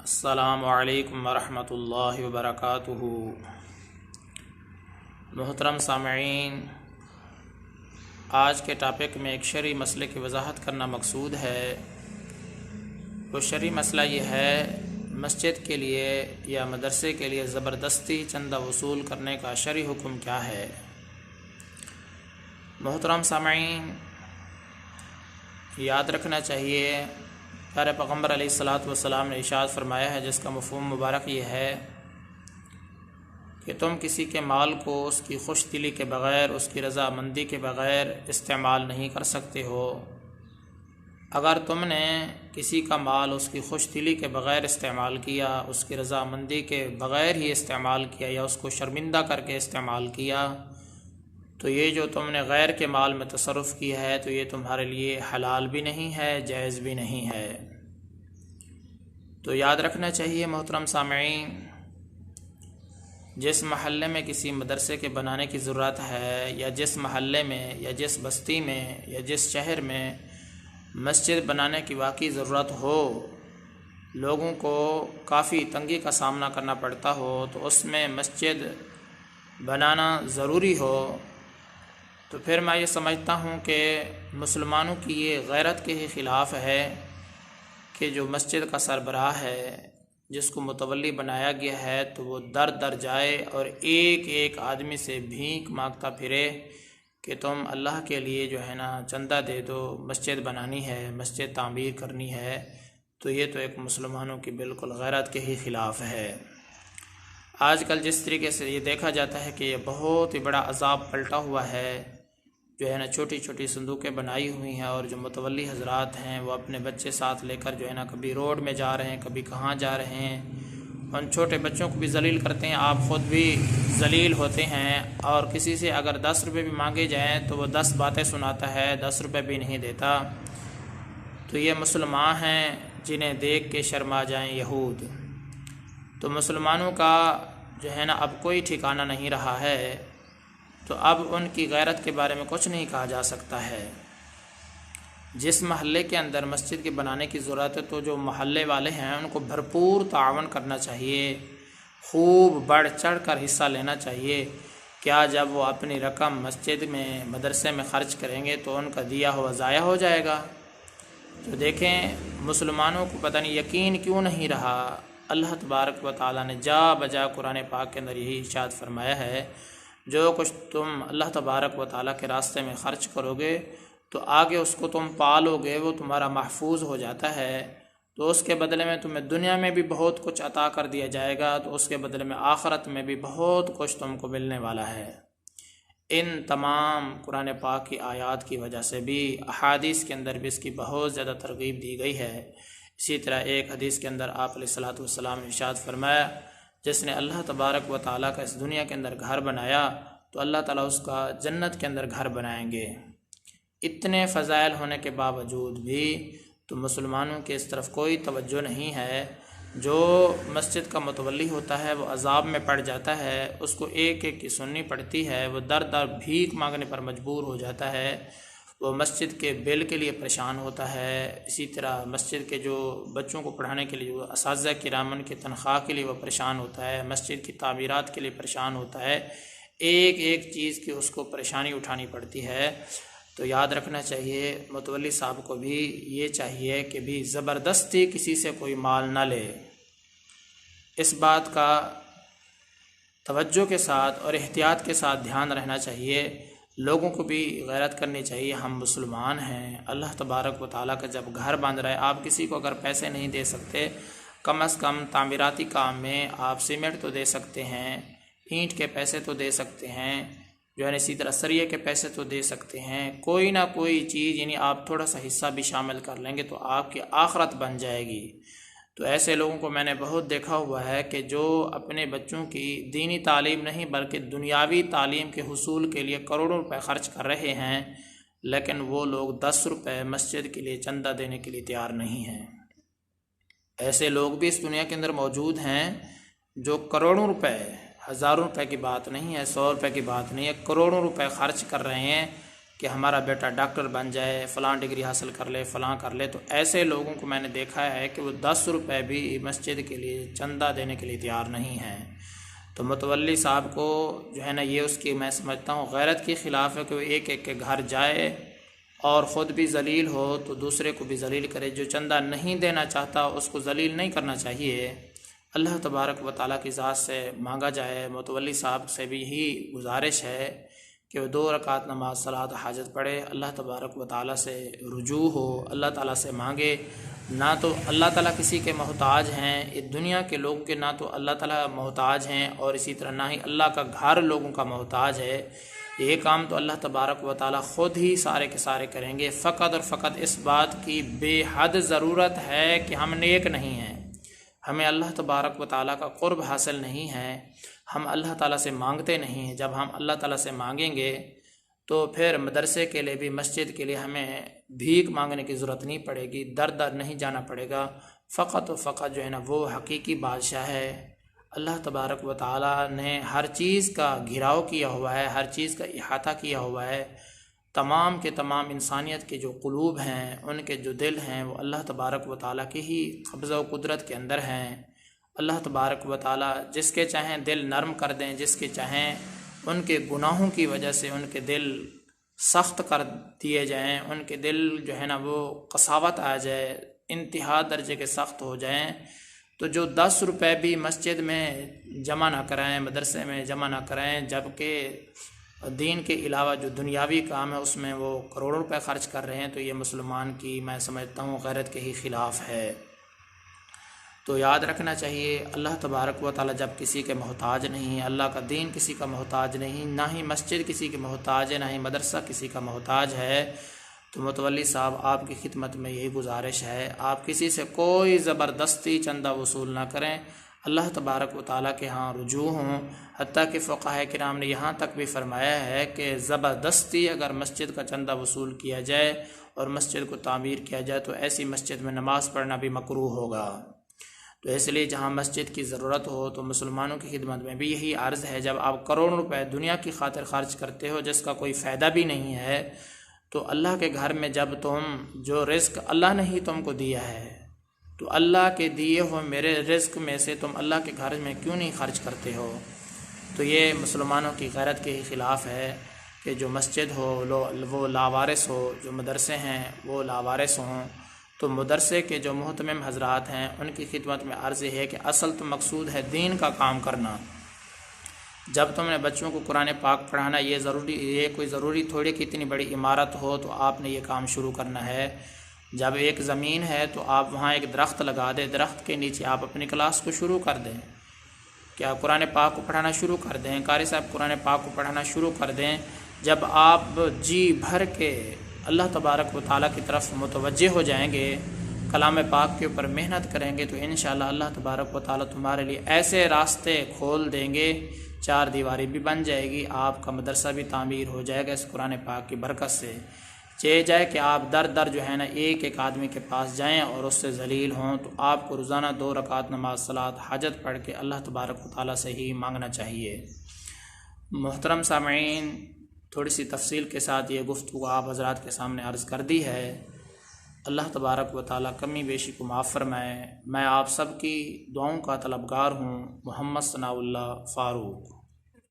السلام علیکم ورحمۃ اللہ وبرکاتہ۔ محترم سامعین، آج کے ٹاپک میں ایک شرعی مسئلے کی وضاحت کرنا مقصود ہے۔ وہ شرعی مسئلہ یہ ہے، مسجد کے لیے یا مدرسے کے لیے زبردستی چندہ وصول کرنے کا شرعی حکم کیا ہے؟ محترم سامعین، یاد رکھنا چاہیے، پیارے پیغمبر علیہ الصلاۃ والسلام نے ارشاد فرمایا ہے، جس کا مفہوم مبارک یہ ہے کہ تم کسی کے مال کو اس کی خوش دلی کے بغیر، اس کی رضامندی کے بغیر استعمال نہیں کر سکتے ہو۔ اگر تم نے کسی کا مال اس کی خوش دلی کے بغیر استعمال کیا، اس کی رضامندی کے بغیر ہی استعمال کیا یا اس کو شرمندہ کر کے استعمال کیا، تو یہ جو تم نے غیر کے مال میں تصرف کیا ہے تو یہ تمہارے لیے حلال بھی نہیں ہے، جائز بھی نہیں ہے۔ تو یاد رکھنا چاہیے محترم سامعین، جس محلے میں کسی مدرسے کے بنانے کی ضرورت ہے، یا جس محلے میں یا جس بستی میں یا جس شہر میں مسجد بنانے کی واقعی ضرورت ہو، لوگوں کو کافی تنگی کا سامنا کرنا پڑتا ہو، تو اس میں مسجد بنانا ضروری ہو، تو پھر میں یہ سمجھتا ہوں کہ مسلمانوں کی یہ غیرت کے ہی خلاف ہے کہ جو مسجد کا سربراہ ہے، جس کو متولی بنایا گیا ہے، تو وہ در در جائے اور ایک ایک آدمی سے بھیک مانگتا پھرے کہ تم اللہ کے لیے جو ہے نا چندہ دے دو، مسجد بنانی ہے، مسجد تعمیر کرنی ہے۔ تو یہ تو ایک مسلمانوں کی بالکل غیرت کے ہی خلاف ہے۔ آج کل جس طریقے سے یہ دیکھا جاتا ہے کہ یہ بہت ہی بڑا عذاب پلٹا ہوا ہے، جو ہے نا چھوٹی چھوٹی صندوقیں بنائی ہوئی ہیں، اور جو متولی حضرات ہیں وہ اپنے بچے ساتھ لے کر جو ہے نا کبھی روڈ میں جا رہے ہیں، کبھی کہاں جا رہے ہیں، ان چھوٹے بچوں کو بھی ذلیل کرتے ہیں، آپ خود بھی ذلیل ہوتے ہیں، اور کسی سے اگر 10 روپے بھی مانگے جائیں تو وہ 10 باتیں سناتا ہے، 10 روپے بھی نہیں دیتا۔ تو یہ مسلمان ہیں جنہیں دیکھ کے شرما جائیں یہود۔ تو مسلمانوں کا جو ہے نا اب کوئی ٹھکانہ نہیں رہا ہے، تو اب ان کی غیرت کے بارے میں کچھ نہیں کہا جا سکتا ہے۔ جس محلے کے اندر مسجد کے بنانے کی ضرورت ہے، تو جو محلے والے ہیں ان کو بھرپور تعاون کرنا چاہیے، خوب بڑھ چڑھ کر حصہ لینا چاہیے۔ کیا جب وہ اپنی رقم مسجد میں مدرسے میں خرچ کریں گے تو ان کا دیا ہوا ضائع ہو جائے گا؟ تو دیکھیں، مسلمانوں کو پتہ نہیں یقین کیوں نہیں رہا۔ اللہ تبارک و تعالیٰ نے جا بجا قرآن پاک کے اندر یہی ارشاد فرمایا ہے، جو کچھ تم اللہ تبارک و تعالیٰ کے راستے میں خرچ کرو گے تو آگے اس کو تم پالو گے، وہ تمہارا محفوظ ہو جاتا ہے، تو اس کے بدلے میں تمہیں دنیا میں بھی بہت کچھ عطا کر دیا جائے گا، تو اس کے بدلے میں آخرت میں بھی بہت کچھ تم کو ملنے والا ہے۔ ان تمام قرآن پاک کی آیات کی وجہ سے بھی احادیث کے اندر بھی اس کی بہت زیادہ ترغیب دی گئی ہے۔ اسی طرح ایک حدیث کے اندر آپ علیہ الصلاۃ والسلام نے ارشاد فرمایا، جس نے اللہ تبارک و تعالیٰ کا اس دنیا کے اندر گھر بنایا تو اللہ تعالیٰ اس کا جنت کے اندر گھر بنائیں گے۔ اتنے فضائل ہونے کے باوجود بھی تو مسلمانوں کے اس طرف کوئی توجہ نہیں ہے۔ جو مسجد کا متولی ہوتا ہے وہ عذاب میں پڑ جاتا ہے، اس کو ایک ایک کی سننی پڑتی ہے، وہ در در بھیک مانگنے پر مجبور ہو جاتا ہے، وہ مسجد کے بل کے لیے پریشان ہوتا ہے، اسی طرح مسجد کے جو بچوں کو پڑھانے کے لیے جو اساتذہ کرام کی تنخواہ کے لیے وہ پریشان ہوتا ہے، مسجد کی تعمیرات کے لیے پریشان ہوتا ہے، ایک ایک چیز کی اس کو پریشانی اٹھانی پڑتی ہے۔ تو یاد رکھنا چاہیے متولی صاحب کو بھی یہ چاہیے کہ بھی زبردستی کسی سے کوئی مال نہ لے۔ اس بات کا توجہ کے ساتھ اور احتیاط کے ساتھ دھیان رہنا چاہیے، لوگوں کو بھی غیرت کرنی چاہیے۔ ہم مسلمان ہیں، اللہ تبارک و تعالیٰ کا جب گھر بن رہا ہے، آپ کسی کو اگر پیسے نہیں دے سکتے، کم از کم تعمیراتی کام میں آپ سیمنٹ تو دے سکتے ہیں، اینٹ کے پیسے تو دے سکتے ہیں، جو ہے اسی طرح سریے کے پیسے تو دے سکتے ہیں، کوئی نہ کوئی چیز، یعنی آپ تھوڑا سا حصہ بھی شامل کر لیں گے تو آپ کی آخرت بن جائے گی۔ تو ایسے لوگوں کو میں نے بہت دیکھا ہوا ہے کہ جو اپنے بچوں کی دینی تعلیم نہیں بلکہ دنیاوی تعلیم کے حصول کے لیے کروڑوں روپے خرچ کر رہے ہیں، لیکن وہ لوگ 10 روپے مسجد کے لیے چندہ دینے کے لیے تیار نہیں ہیں۔ ایسے لوگ بھی اس دنیا کے اندر موجود ہیں جو کروڑوں روپے، ہزاروں روپے کی بات نہیں ہے، 100 روپے کی بات نہیں ہے، کروڑوں روپے خرچ کر رہے ہیں کہ ہمارا بیٹا ڈاکٹر بن جائے، فلاں ڈگری حاصل کر لے، فلاں کر لے، تو ایسے لوگوں کو میں نے دیکھا ہے کہ وہ 10 روپے بھی مسجد کے لیے چندہ دینے کے لیے تیار نہیں ہیں۔ تو متولی صاحب کو جو ہے نا یہ اس کی میں سمجھتا ہوں غیرت کے خلاف ہے کہ وہ ایک ایک کے گھر جائے اور خود بھی ذلیل ہو تو دوسرے کو بھی ذلیل کرے۔ جو چندہ نہیں دینا چاہتا اس کو ذلیل نہیں کرنا چاہیے، اللہ تبارک و تعالیٰ کی ذات سے مانگا جائے۔ متولی صاحب سے بھی یہی گزارش ہے کہ وہ 2 رکعت نماز صلاۃ حاجت پڑھے، اللہ تبارک و تعالیٰ سے رجوع ہو، اللہ تعالیٰ سے مانگے۔ نہ تو اللہ تعالیٰ کسی کے محتاج ہیں، اس دنیا کے لوگوں کے نہ تو اللہ تعالیٰ محتاج ہیں، اور اسی طرح نہ ہی اللہ کا گھر لوگوں کا محتاج ہے۔ یہ کام تو اللہ تبارک و تعالیٰ خود ہی سارے کے سارے کریں گے۔ فقط اور فقط اس بات کی بے حد ضرورت ہے کہ ہم نیک نہیں ہیں، ہمیں اللہ تبارک و تعالیٰ کا قرب حاصل نہیں ہے، ہم اللہ تعالیٰ سے مانگتے نہیں ہیں۔ جب ہم اللہ تعالیٰ سے مانگیں گے تو پھر مدرسے کے لیے بھی، مسجد کے لیے ہمیں بھیک مانگنے کی ضرورت نہیں پڑے گی، در در نہیں جانا پڑے گا۔ فقط و فقط جو ہے نا وہ حقیقی بادشاہ ہے، اللہ تبارک و تعالیٰ نے ہر چیز کا گھیراؤ کیا ہوا ہے، ہر چیز کا احاطہ کیا ہوا ہے۔ تمام کے تمام انسانیت کے جو قلوب ہیں، ان کے جو دل ہیں، وہ اللہ تبارک و تعالیٰ کی ہی قبضہ و قدرت کے اندر ہیں۔ اللہ تبارک و تعالیٰ جس کے چاہیں دل نرم کر دیں، جس کے چاہیں ان کے گناہوں کی وجہ سے ان کے دل سخت کر دیے جائیں، ان کے دل جو ہے نا وہ قساوت آ جائے، انتہا درجے کے سخت ہو جائیں، تو جو 10 روپے بھی مسجد میں جمع نہ کرائیں، مدرسے میں جمع نہ کرائیں، جبکہ دین کے علاوہ جو دنیاوی کام ہے اس میں وہ کروڑوں روپے خرچ کر رہے ہیں، تو یہ مسلمان کی میں سمجھتا ہوں غیرت کے ہی خلاف ہے۔ تو یاد رکھنا چاہیے اللہ تبارک و تعالیٰ جب کسی کے محتاج نہیں ہے، اللہ کا دین کسی کا محتاج نہیں، نہ ہی مسجد کسی کے محتاج ہے، نہ ہی مدرسہ کسی کا محتاج ہے، تو متولی صاحب آپ کی خدمت میں یہی گزارش ہے، آپ کسی سے کوئی زبردستی چندہ وصول نہ کریں، اللہ تبارک و تعالیٰ کے ہاں رجوع ہوں۔ حتیٰ کہ فقہاء کرام نے یہاں تک بھی فرمایا ہے کہ زبردستی اگر مسجد کا چندہ وصول کیا جائے اور مسجد کو تعمیر کیا جائے تو ایسی مسجد میں نماز پڑھنا بھی مکروہ ہوگا۔ تو اس لیے جہاں مسجد کی ضرورت ہو تو مسلمانوں کی خدمت میں بھی یہی عرض ہے، جب آپ کروڑوں روپے دنیا کی خاطر خرچ کرتے ہو جس کا کوئی فائدہ بھی نہیں ہے، تو اللہ کے گھر میں جب تم جو رزق اللہ نے ہی تم کو دیا ہے، تو اللہ کے دیے ہوئے میرے رزق میں سے تم اللہ کے گھر میں کیوں نہیں خرچ کرتے ہو؟ تو یہ مسلمانوں کی غیرت کے ہی خلاف ہے کہ جو مسجد ہو وہ لاوارث ہو، جو مدرسے ہیں وہ لاوارث ہوں۔ تو مدرسے کے جو محتمم حضرات ہیں ان کی خدمت میں عرض ہے کہ اصل تو مقصود ہے دین کا کام کرنا۔ جب تم نے بچوں کو قرآن پاک پڑھانا، یہ کوئی ضروری تھوڑی کہ اتنی بڑی عمارت ہو تو آپ نے یہ کام شروع کرنا ہے۔ جب ایک زمین ہے تو آپ وہاں ایک درخت لگا دیں، درخت کے نیچے آپ اپنی کلاس کو شروع کر دیں، کیا قرآن پاک کو پڑھانا شروع کر دیں، قاری صاحب قرآن پاک کو پڑھانا شروع کر دیں۔ جب آپ جی بھر کے اللہ تبارک و تعالیٰ کی طرف متوجہ ہو جائیں گے، کلام پاک کے اوپر محنت کریں گے، تو انشاءاللہ اللہ تبارک و تعالیٰ تمہارے لیے ایسے راستے کھول دیں گے، 4 دیواری بھی بن جائے گی، آپ کا مدرسہ بھی تعمیر ہو جائے گا اس قرآن پاک کی برکت سے۔ چاہے جائے کہ آپ در در جو ہے نا ایک ایک آدمی کے پاس جائیں اور اس سے ذلیل ہوں، تو آپ کو روزانہ 2 رکعت نماز صلاۃ حاجت پڑھ کے اللہ تبارک و تعالیٰ سے ہی مانگنا چاہیے۔ محترم سامعین، تھوڑی سی تفصیل کے ساتھ یہ گفتگو آپ حضرات کے سامنے عرض کر دی ہے۔ اللہ تبارک و تعالیٰ کمی بیشی کو معاف فرمائے۔ میں آپ سب کی دعاؤں کا طلبگار ہوں۔ محمد ثناء اللہ فاروق۔